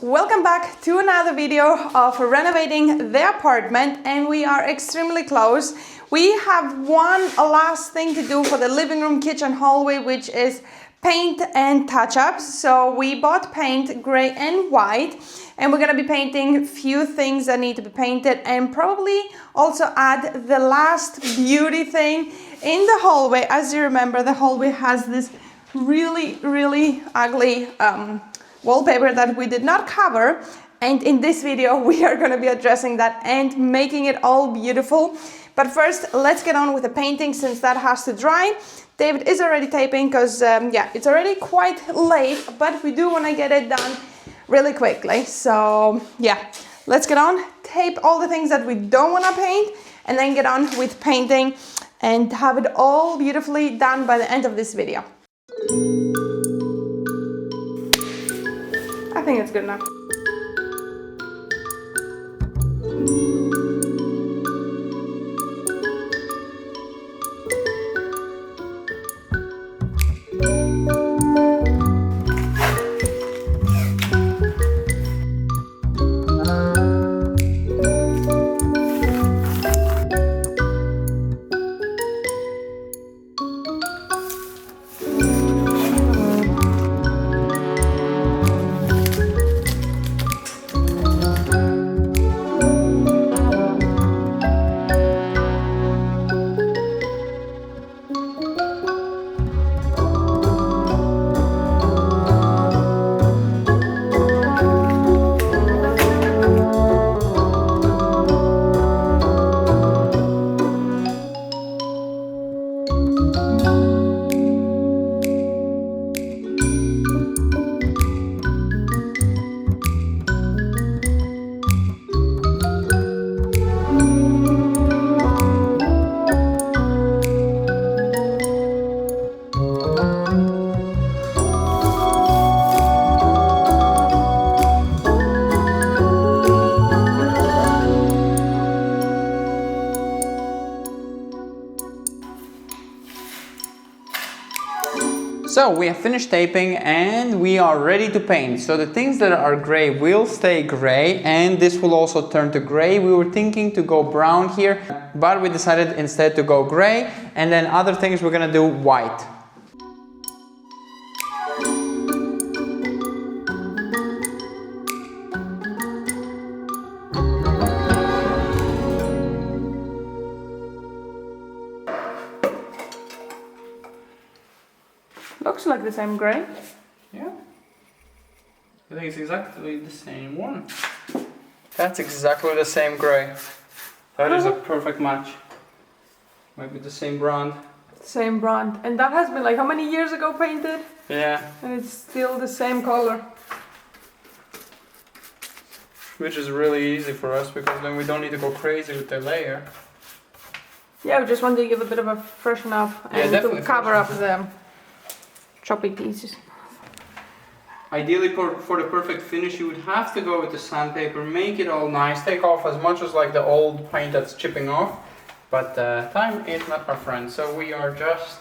welcome back to another video of renovating the apartment, and we are extremely close. We have one last thing to do for the living room, kitchen, hallway, which is paint and touch-ups. So we bought paint, gray and white, and we're gonna be painting a few things that need to be painted and probably also add the last beauty thing in the hallway. As you remember, the hallway has this really ugly wallpaper that we did not cover, and in this video we are going to be addressing that and making it all beautiful. But first, let's get on with the painting since that has to dry. David is already taping because yeah, it's already quite late, but we do want to get it done really quickly. So yeah, let's get on, tape all the things that we don't want to paint, and then get on with painting and have it all beautifully done by the end of this video. I think it's good enough. So we have finished taping and we are ready to paint. So the things that are gray will stay gray, and this will also turn to gray. We were thinking to go brown here, but we decided instead to go gray, and then other things we're gonna do white. Looks like the same gray. Yeah, I think it's exactly the same one. That's exactly the same gray. That is a perfect match. Maybe the same brand. Same brand. And that has been like how many years ago painted? Yeah. And it's still the same color. Which is really easy for us because then we don't need to go crazy with the layer. Yeah, we just wanted to give a bit of a freshen up and to cover up the choppy pieces. Ideally for the perfect finish you would have to go with the sandpaper, make it all nice, take off as much as like the old paint that's chipping off, but time is not our friend, so we are just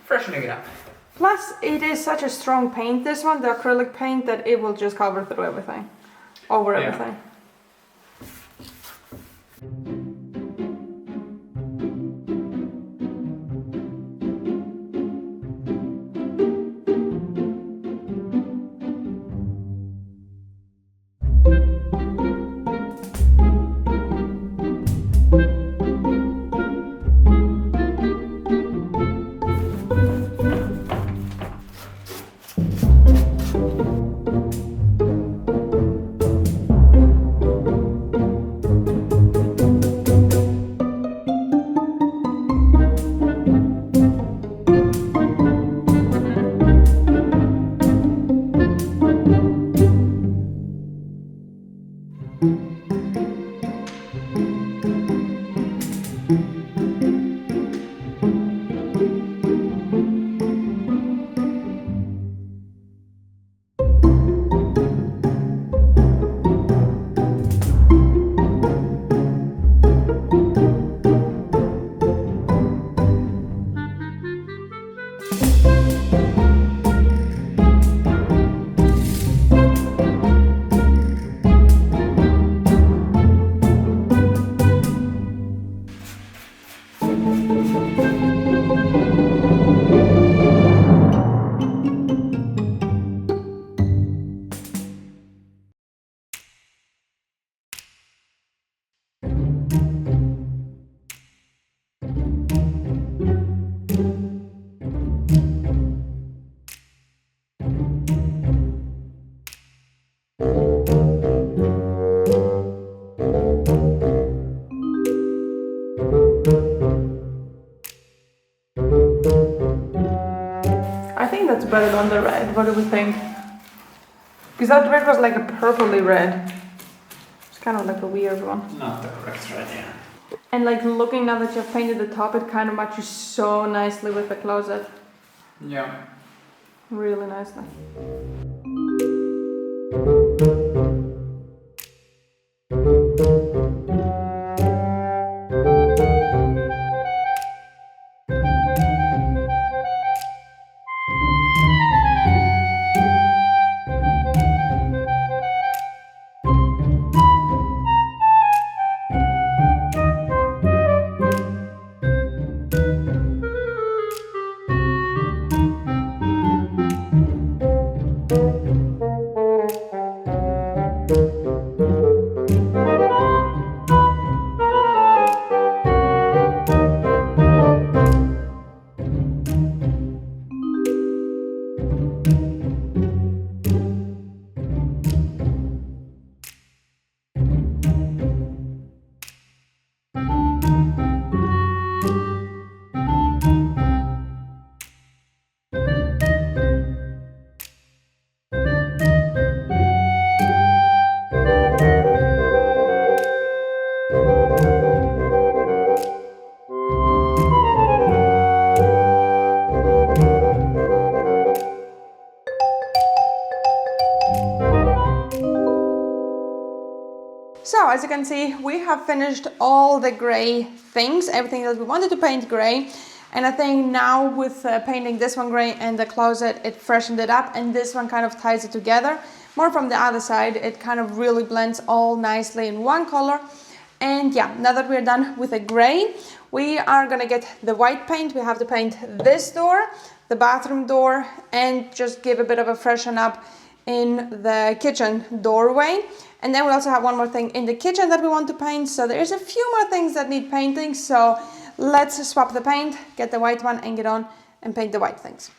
freshening it up. Plus it is such a strong paint, this one, the acrylic paint, that it will just cover through everything, over everything. what do we think? Because that red was like a purpley red. It's kind of like a weird one. Not the correct red, yeah. And like looking now that you've painted the top, it kind of matches so nicely with the closet. Yeah. Really nicely. So as you can see, we have finished all the gray things, everything that we wanted to paint gray. And I think now with painting this one gray and the closet, it freshened it up, and this one kind of ties it together. More from the other side, it kind of really blends all nicely in one color. And yeah, now that we're done with the gray, we are gonna get the white paint. We have to paint this door, the bathroom door, and just give a bit of a freshen up in the kitchen doorway. And then we also have one more thing in the kitchen that we want to paint. So there's a few more things that need painting. So let's swap the paint, get the white one and get on and paint the white things.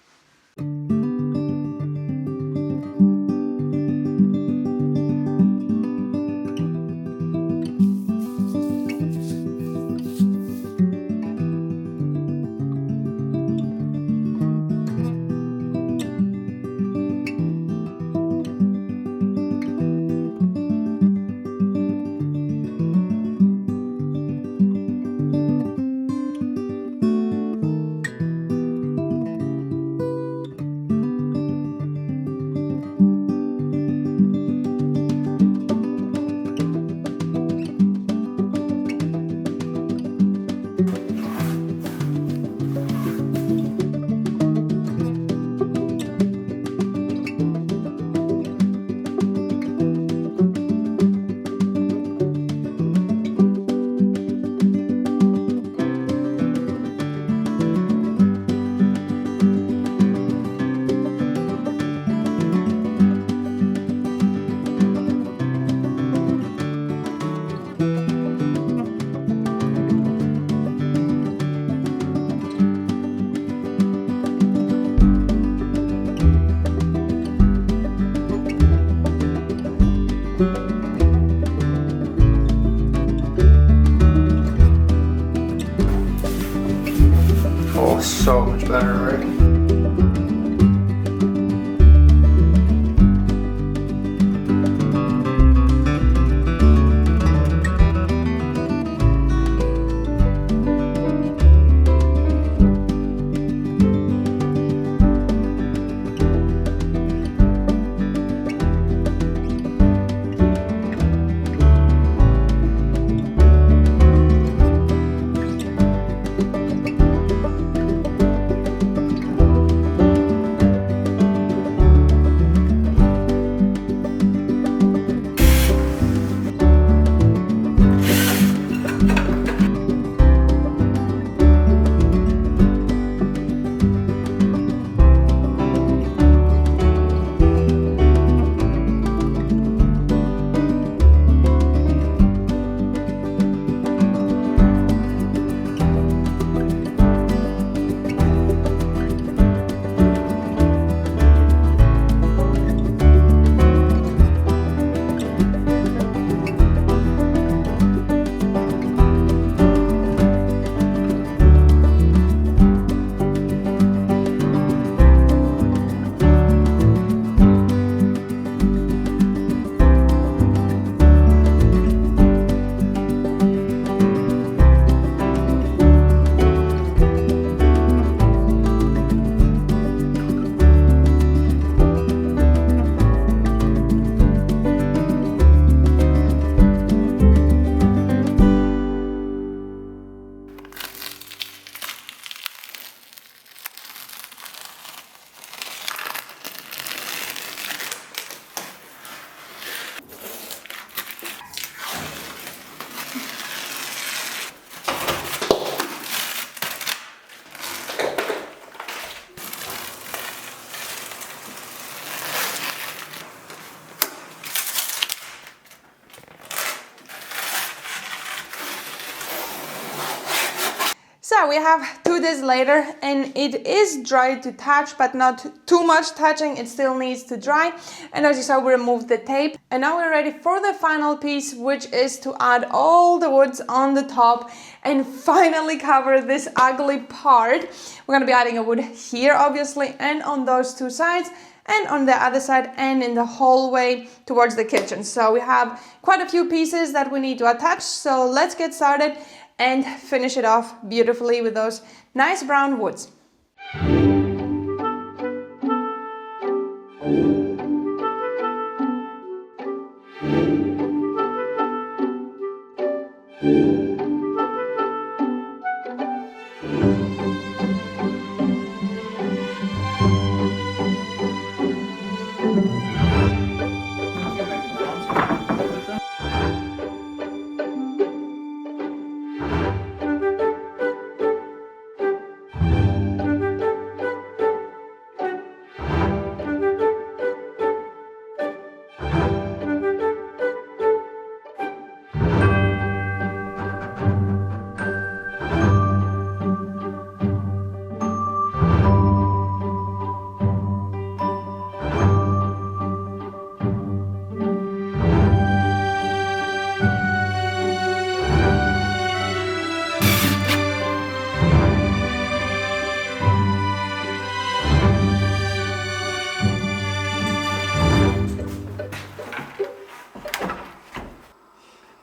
we have 2 days later and it is dry to touch, but not too much touching. It still needs to dry. And as you saw, we removed the tape. And now we're ready for the final piece, which is to add all the woods on the top and finally cover this ugly part. We're gonna be adding a wood here, obviously, and on those 2 sides, and on the other side, and in the hallway towards the kitchen. So we have quite a few pieces that we need to attach. So let's get started and finish it off beautifully with those nice brown woods.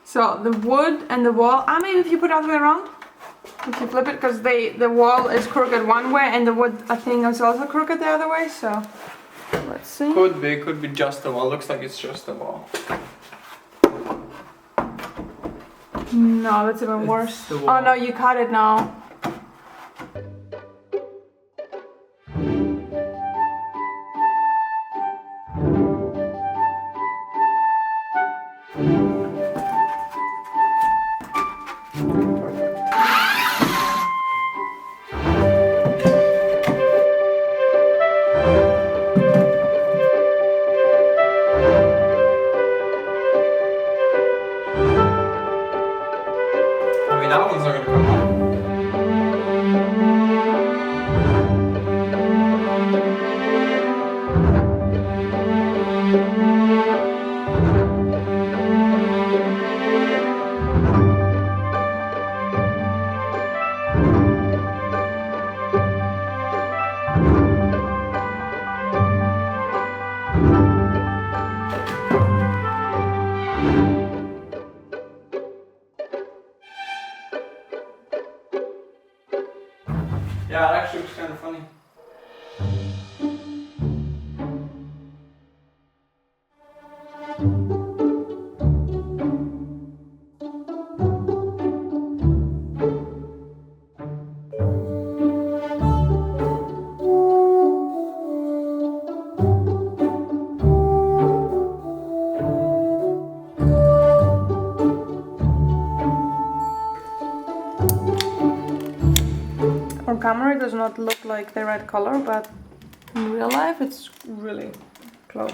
So the wood and the wall, maybe if you put it all the way around, if you flip it, because the wall is crooked one way and the wood, I think, is also crooked the other way, so let's see. Could be just the wall. Looks like it's just the wall. No, that's even worse. Oh no, you cut it now. That one's not gonna come out. Yeah, it actually looks kind of funny. On camera it does not look like the red color, but in real life it's really close.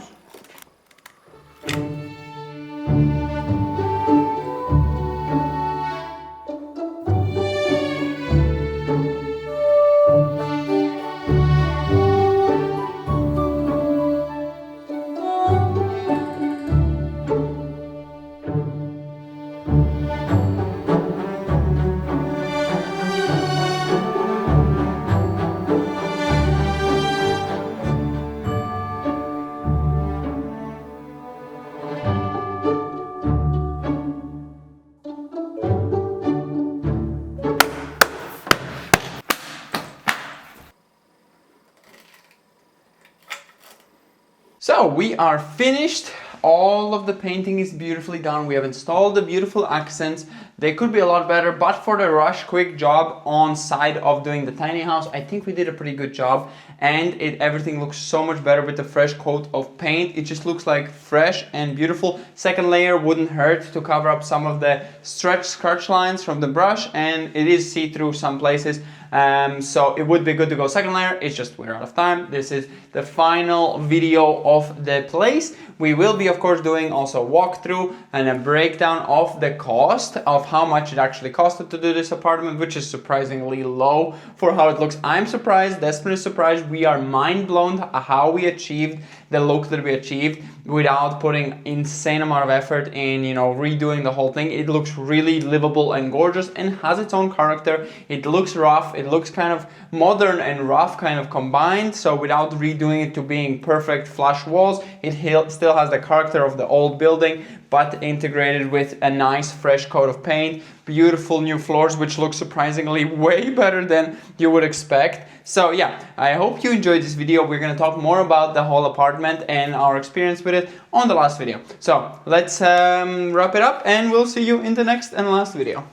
So we are finished. All of the painting is beautifully done. We have installed the beautiful accents. They could be a lot better, but for the rush quick job on side of doing the tiny house, I think we did a pretty good job, and everything looks so much better with the fresh coat of paint. It just looks like fresh and beautiful. Second layer wouldn't hurt to cover up some of the stretch scratch lines from the brush, and it is see-through some places. So it would be good to go second layer. It's just we're out of time. This is the final video of the place. We will be, of course, doing also a walkthrough and a breakdown of the cost of how much it actually costed to do this apartment, which is surprisingly low for how it looks. I'm surprised, Desmond is surprised. We are mind blown how we achieved the look that we achieved without putting insane amount of effort in, you know, redoing the whole thing. It looks really livable and gorgeous and has its own character. It looks rough, it looks kind of modern and rough kind of combined, so without redoing it to being perfect flush walls, it still has the character of the old building, but integrated with a nice fresh coat of paint, beautiful new floors, which look surprisingly way better than you would expect. So yeah, I hope you enjoyed this video. We're gonna talk more about the whole apartment and our experience with it on the last video. So let's wrap it up and we'll see you in the next and last video.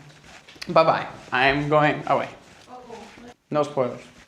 Bye bye. I'm going away. No spoilers.